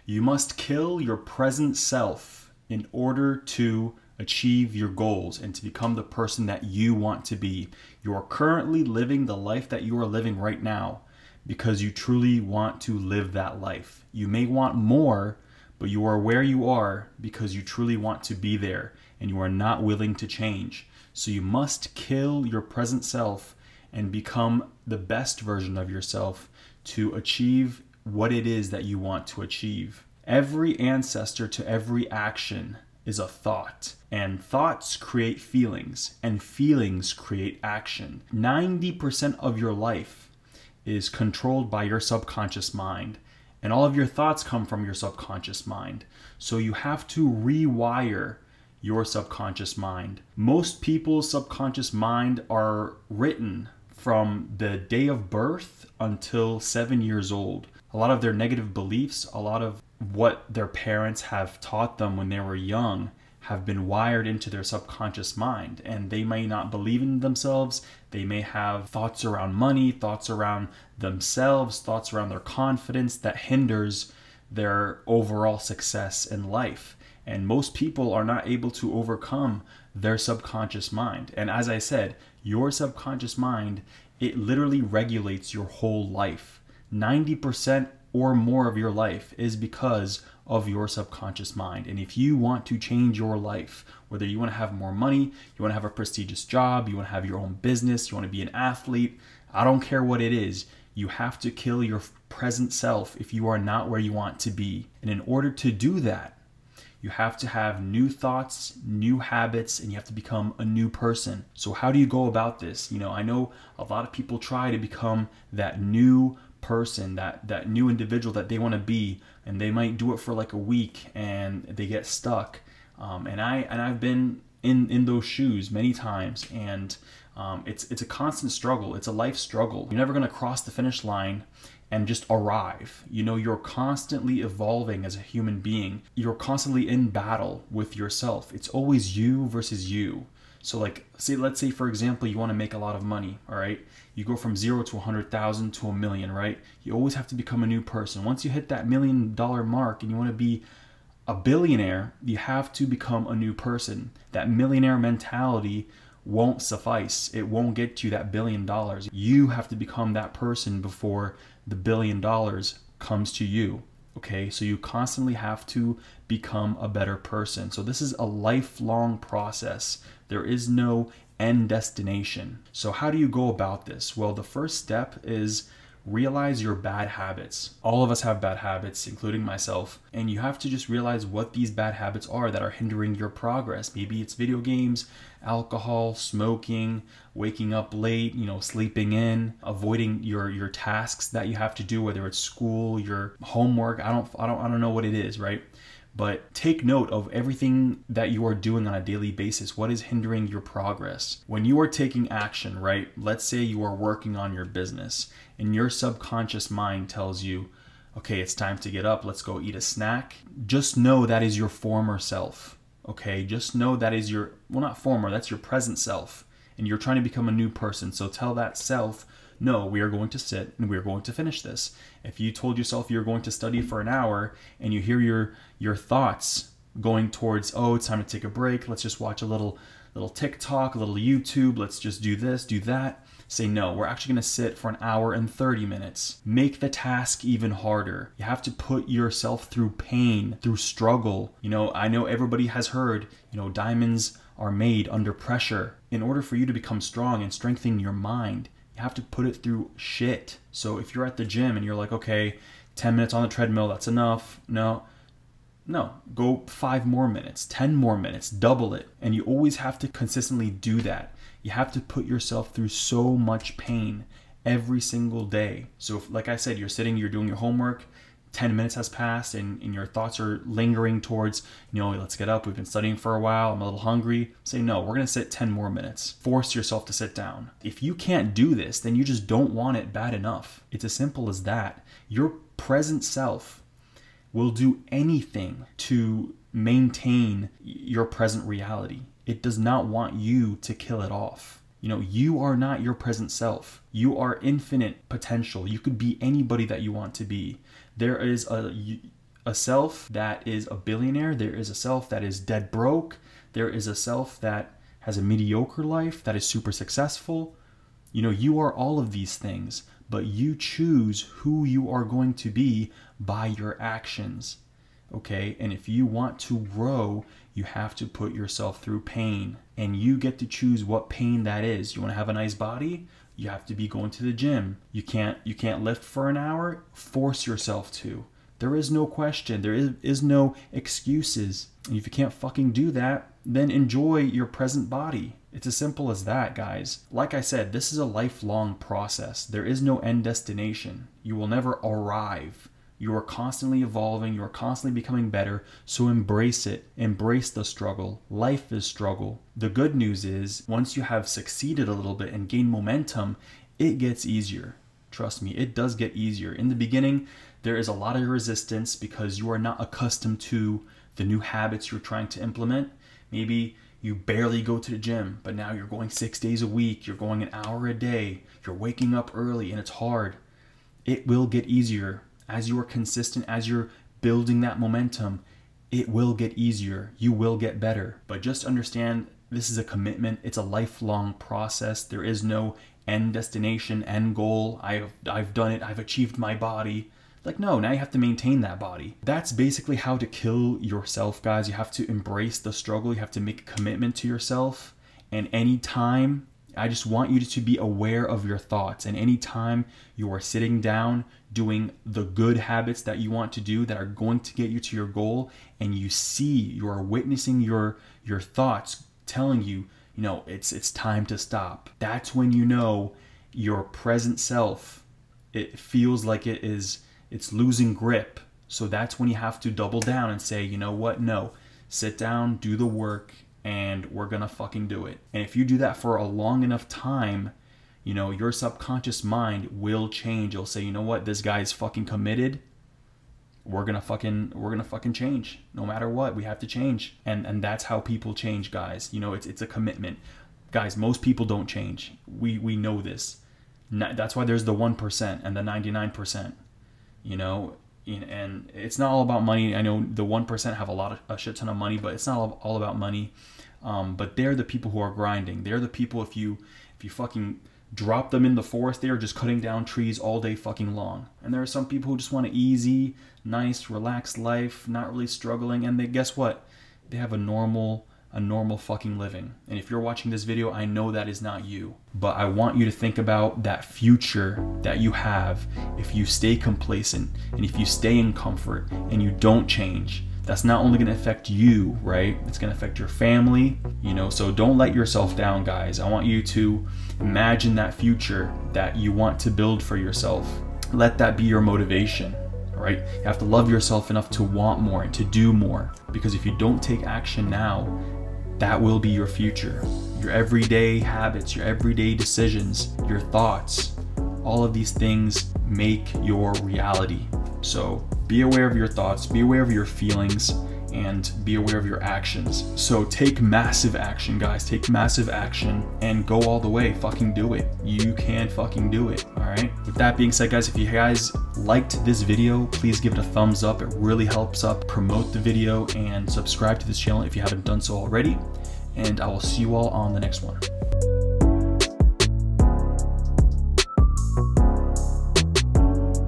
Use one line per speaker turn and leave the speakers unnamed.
You must kill your present self in order to achieve your goals and to become the person that you want to be. You are currently living the life that you are living right now because you truly want to live that life. You may want more, but you are where you are because you truly want to be there and you are not willing to change. So you must kill your present self and become the best version of yourself to achieve what it is that you want to achieve. Every ancestor to every action is a thought, and thoughts create feelings, and feelings create action. 90% of your life is controlled by your subconscious mind, and all of your thoughts come from your subconscious mind. So you have to rewire your subconscious mind. Most people's subconscious mind are written from the day of birth until 7 years old. A lot of their negative beliefs, a lot of what their parents have taught them when they were young have been wired into their subconscious mind, and they may not believe in themselves. They may have thoughts around money, thoughts around themselves, thoughts around their confidence that hinders their overall success in life. And most people are not able to overcome their subconscious mind. And as I said, your subconscious mind, it literally regulates your whole life. 90% or more of your life is because of your subconscious mind. And if you want to change your life, whether you want to have more money, you want to have a prestigious job, you want to have your own business, you want to be an athlete, I don't care what it is, you have to kill your present self if you are not where you want to be. And in order to do that, you have to have new thoughts, new habits, and you have to become a new person. So how do you go about this? I know a lot of people try to become that new person, that new individual that they want to be, and they might do it for like a week and they get stuck. And I've been in those shoes many times, and it's a constant struggle. It's a life struggle. You're never going to cross the finish line and just arrive. You're constantly evolving as a human being. You're constantly in battle with yourself. It's always you versus you. So let's say for example, you want to make a lot of money, all right? You go from 0 to 100,000 to 1 million, right? You always have to become a new person. Once you hit that $1 million mark and you want to be a billionaire, you have to become a new person. That millionaire mentality won't suffice. It won't get you that $1 billion. You have to become that person before the $1 billion comes to you. Okay, so you constantly have to become a better person. So this is a lifelong process. There is no end destination. So how do you go about this? Well, the first step is realize your bad habits. All of us have bad habits, including myself, and you have to just realize what these bad habits are that are hindering your progress. Maybe it's video games, alcohol, smoking, waking up late, sleeping in, avoiding your tasks that you have to do, whether it's school, your homework. I don't know what it is, right? But take note of everything that you are doing on a daily basis. What is hindering your progress? When you are taking action, right? Let's say you are working on your business and your subconscious mind tells you, okay, it's time to get up. Let's go eat a snack. Just know that is your former self. Okay, just know that is your, well, not former, that's your present self. And you're trying to become a new person. So tell that self, no, we are going to sit and we are going to finish this. If you told yourself you're going to study for an hour and you hear your thoughts going towards, oh, it's time to take a break, let's just watch a little TikTok, a little YouTube, let's just do this, do that. Say, no, we're actually going to sit for an hour and 30 minutes. Make the task even harder. You have to put yourself through pain, through struggle. I know everybody has heard, diamonds are made under pressure. In order for you to become strong and strengthen your mind, you have to put it through shit. So if you're at the gym and you're like, okay, 10 minutes on the treadmill, that's enough. No, go 5 more minutes, 10 more minutes, double it. And you always have to consistently do that. You have to put yourself through so much pain every single day. So if, like I said, you're sitting, you're doing your homework, 10 minutes has passed and your thoughts are lingering towards, let's get up, we've been studying for a while, I'm a little hungry. Say, no, we're gonna sit 10 more minutes. Force yourself to sit down. If you can't do this, then you just don't want it bad enough. It's as simple as that. Your present self will do anything to maintain your present reality. It does not want you to kill it off. You are not your present self. You are infinite potential. You could be anybody that you want to be. There is a self that is a billionaire. There is a self that is dead broke. There is a self that has a mediocre life, that is super successful. You know, you are all of these things, but you choose who you are going to be by your actions. Okay? And if you want to grow, you have to put yourself through pain, and you get to choose what pain that is. You want to have a nice body? You have to be going to the gym. You can't lift for an hour? Force yourself to. There is no question. There is no excuses. And if you can't fucking do that, then enjoy your present body. It's as simple as that, guys. Like I said, this is a lifelong process. There is no end destination. You will never arrive. You are constantly evolving. You are constantly becoming better. So embrace it. Embrace the struggle. Life is struggle. The good news is, once you have succeeded a little bit and gain momentum, it gets easier. Trust me, it does get easier. In the beginning, there is a lot of resistance because you are not accustomed to the new habits you're trying to implement. Maybe you barely go to the gym, but now you're going 6 days a week. You're going an hour a day. You're waking up early, and it's hard. It will get easier. As you are consistent, as you're building that momentum, it will get easier. You will get better. But just understand, this is a commitment. It's a lifelong process. There is no end destination, end goal. I've done it. I've achieved my body. Like, no, now you have to maintain that body. That's basically how to kill yourself, guys. You have to embrace the struggle. You have to make a commitment to yourself. And anytime, I just want you to be aware of your thoughts. And anytime you are sitting down doing the good habits that you want to do that are going to get you to your goal, and you see, you are witnessing your thoughts telling you, you know, it's time to stop. That's when you know your present self, it feels like it's losing grip. So that's when you have to double down and say, you know what? No, sit down, do the work, and we're gonna fucking do it. And if you do that for a long enough time, you know, your subconscious mind will change. It'll say, you know what? This guy's fucking committed. We're gonna fucking change. No matter what, we have to change. And that's how people change, guys. You know, it's a commitment. Guys, most people don't change. We know this. That's why there's the 1% and the 99%. You know, and it's not all about money. I know the 1% have a shit ton of money, but it's not all about money. But they're the people who are grinding. They're the people, if you fucking drop them in the forest, they are just cutting down trees all day fucking long. And there are some people who just want an easy, nice, relaxed life, not really struggling. And guess what? They have a normal fucking living. And if you're watching this video, I know that is not you. But I want you to think about that future that you have if you stay complacent and if you stay in comfort and you don't change. That's not only going to affect you, right? It's going to affect your family, you know, so don't let yourself down, guys. I want you to imagine that future that you want to build for yourself. Let that be your motivation, right? You have to love yourself enough to want more and to do more, because if you don't take action now, that will be your future. Your everyday habits, your everyday decisions, your thoughts, all of these things make your reality. So be aware of your thoughts, be aware of your feelings, and be aware of your actions. So take massive action, guys. Take massive action and go all the way. Fucking do it. You can fucking do it, all right? With that being said, guys, if you guys liked this video, please give it a thumbs up. It really helps up promote the video, and subscribe to this channel if you haven't done so already. And I will see you all on the next one.